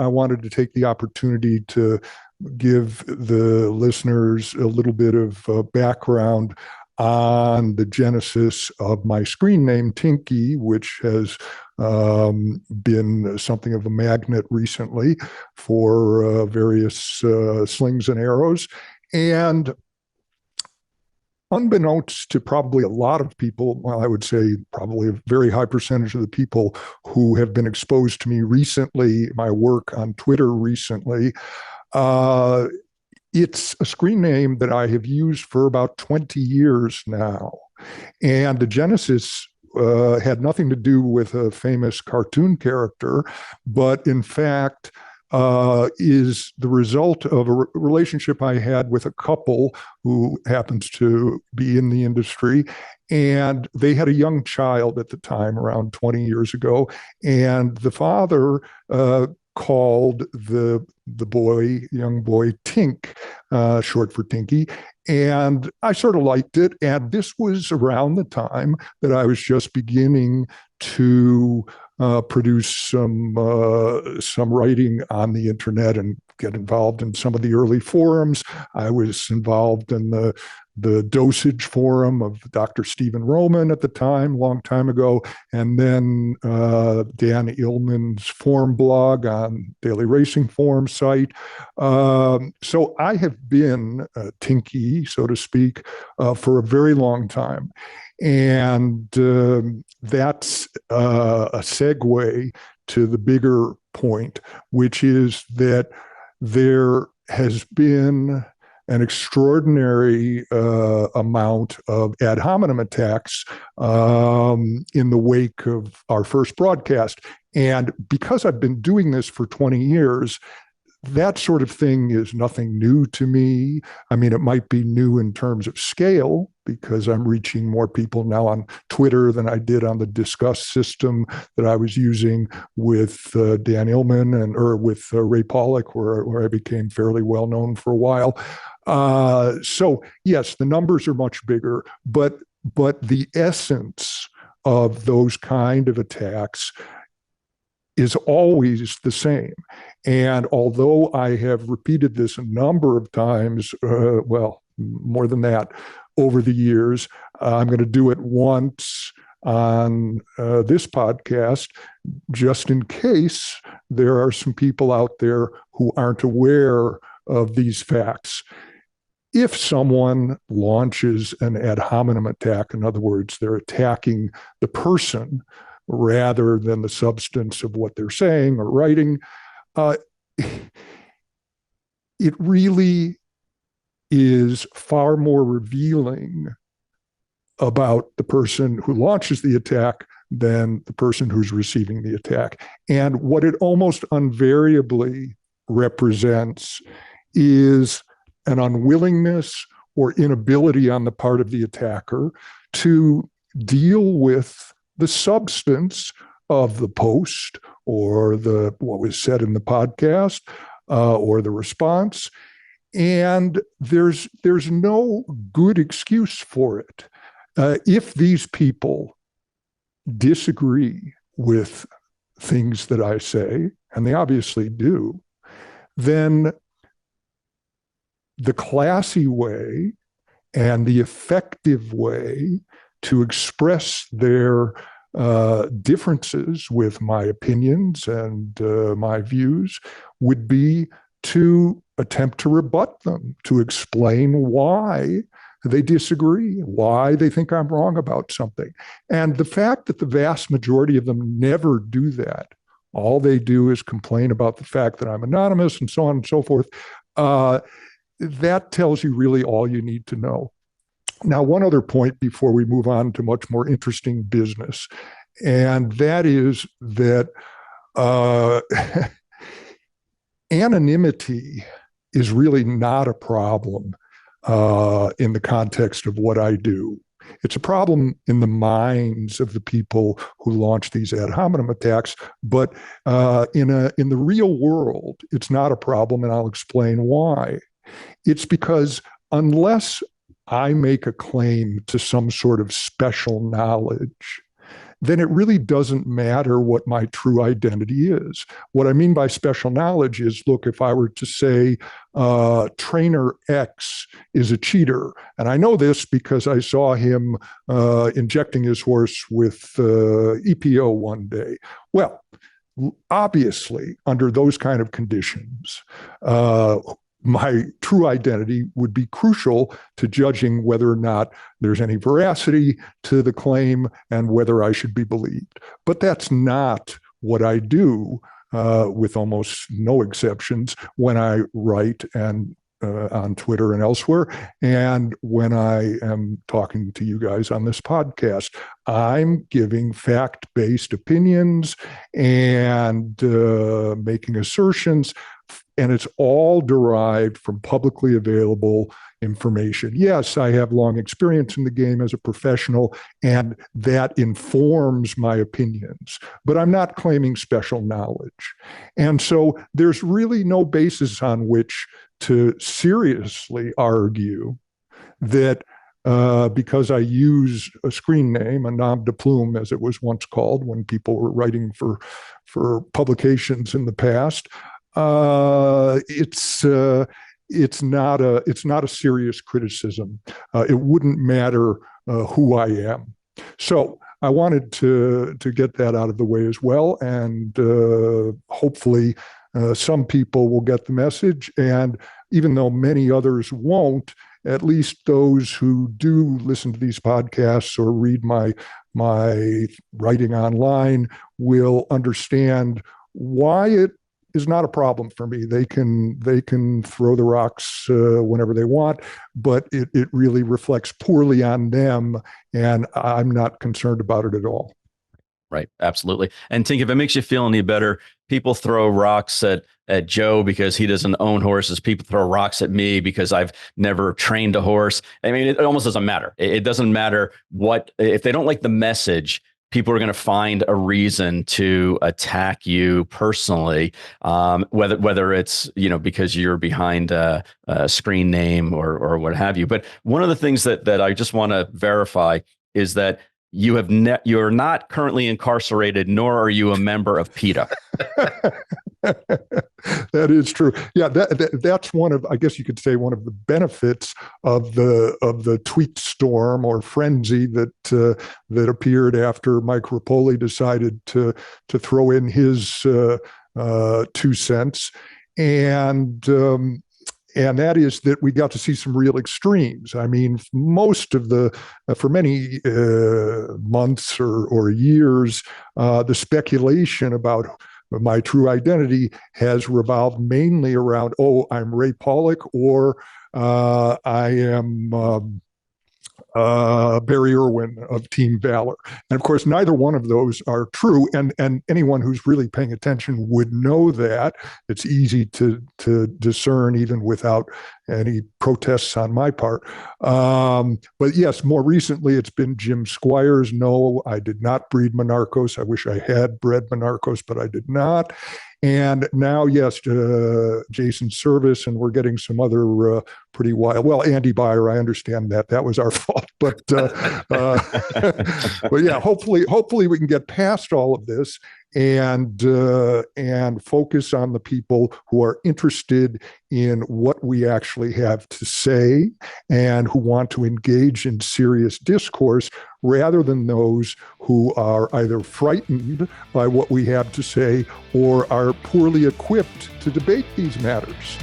I wanted to take the opportunity to give the listeners a little bit of background on the genesis of my screen name, Tinky, which has been something of a magnet recently for various slings and arrows. And unbeknownst to probably a lot of people, well, I would say probably a very high percentage of the people who have been exposed to me recently, my work on Twitter recently, it's a screen name that I have used for about 20 years now. And the genesis had nothing to do with a famous cartoon character, but in fact, is the result of a relationship I had with a couple who happens to be in the industry. And they had a young child at the time, around 20 years ago. And the father called the young boy, Tink, short for Tinky. And I sort of liked it. And this was around the time that I was just beginning to produce some writing on the internet and get involved in some of the early forums. I was involved in the dosage forum of Dr. Stephen Roman at the time, long time ago, and then Dan Illman's forum blog on Daily Racing Forum site. So I have been Tinky, so to speak, for a very long time. And that's a segue to the bigger point, which is that there has been an extraordinary amount of ad hominem attacks in the wake of our first broadcast. And because I've been doing this for 20 years, that sort of thing is nothing new to me. I mean, it might be new in terms of scale because I'm reaching more people now on Twitter than I did on the Discuss system that I was using with Dan Illman or with Ray Pollock, where I became fairly well known for a while. So yes, the numbers are much bigger, but the essence of those kind of attacks is always the same. And although I have repeated this a number of times, well, more than that, over the years, I'm going to do it once on this podcast, just in case there are some people out there who aren't aware of these facts. If someone launches an ad hominem attack, in other words, they're attacking the person rather than the substance of what they're saying or writing, it really is far more revealing about the person who launches the attack than the person who's receiving the attack. And what it almost invariably represents is an unwillingness or inability on the part of the attacker to deal with the substance of the post or what was said in the podcast or the response. And there's no good excuse for it. If these people disagree with things that I say, and they obviously do, then the classy way and the effective way to express their differences with my opinions and my views would be to attempt to rebut them, to explain why they disagree, why they think I'm wrong about something. And the fact that the vast majority of them never do that, all they do is complain about the fact that I'm anonymous and so on and so forth, that tells you really all you need to know. Now, one other point before we move on to much more interesting business, and that is that anonymity is really not a problem in the context of what I do. It's a problem in the minds of the people who launch these ad hominem attacks, but in the real world, it's not a problem, and I'll explain why. It's because unless I make a claim to some sort of special knowledge, then it really doesn't matter what my true identity is. What I mean by special knowledge is, look, if I were to say trainer X is a cheater, and I know this because I saw him injecting his horse with EPO one day. Well, obviously, under those kind of conditions, my true identity would be crucial to judging whether or not there's any veracity to the claim and whether I should be believed. But that's not what I do, with almost no exceptions, when I write and on Twitter and elsewhere, and when I am talking to you guys on this podcast. I'm giving fact-based opinions and making assertions, and it's all derived from publicly available information. Yes, I have long experience in the game as a professional, and that informs my opinions, but I'm not claiming special knowledge. And so there's really no basis on which to seriously argue that because I use a screen name, a nom de plume, as it was once called when people were writing for publications in the past, it's not a serious criticism. It wouldn't matter who I am. So I wanted to get that out of the way as well, and hopefully some people will get the message. And even though many others won't, at least those who do listen to these podcasts or read my writing online will understand why it is not a problem for me. They can throw the rocks whenever they want, but it really reflects poorly on them, and I'm not concerned about it at all. Right. Absolutely. And Tinky, if it makes you feel any better, people throw rocks at Joe because he doesn't own horses. People throw rocks at me because I've never trained a horse. I mean, it almost doesn't matter. It doesn't matter if they don't like the message. People are going to find a reason to attack you personally, whether it's because you're behind a screen name or what have you. But one of the things that I just want to verify is that you're not currently incarcerated, nor are you a member of PETA. That is true. Yeah, that's one of, I guess you could say, one of the benefits of the tweet storm or frenzy that appeared after Mike Rapoli decided to throw in his 2 cents, and that is that we got to see some real extremes. I mean, for many months or years, the speculation about my true identity has revolved mainly around, I'm Ray Pollock, or I am Barry Irwin of Team Valor. And of course, neither one of those are true. And anyone who's really paying attention would know that. It's easy to discern even without any protests on my part. But yes, more recently, it's been Jim Squires. No, I did not breed Monarchos. I wish I had bred Monarchos, but I did not. And now, yes, Jason Service, and we're getting some other pretty wild. Well, Andy Byer, I understand that was our fault, but but yeah, hopefully we can get past all of this and focus on the people who are interested in what we actually have to say and who want to engage in serious discourse, rather than those who are either frightened by what we have to say or are poorly equipped to debate these matters.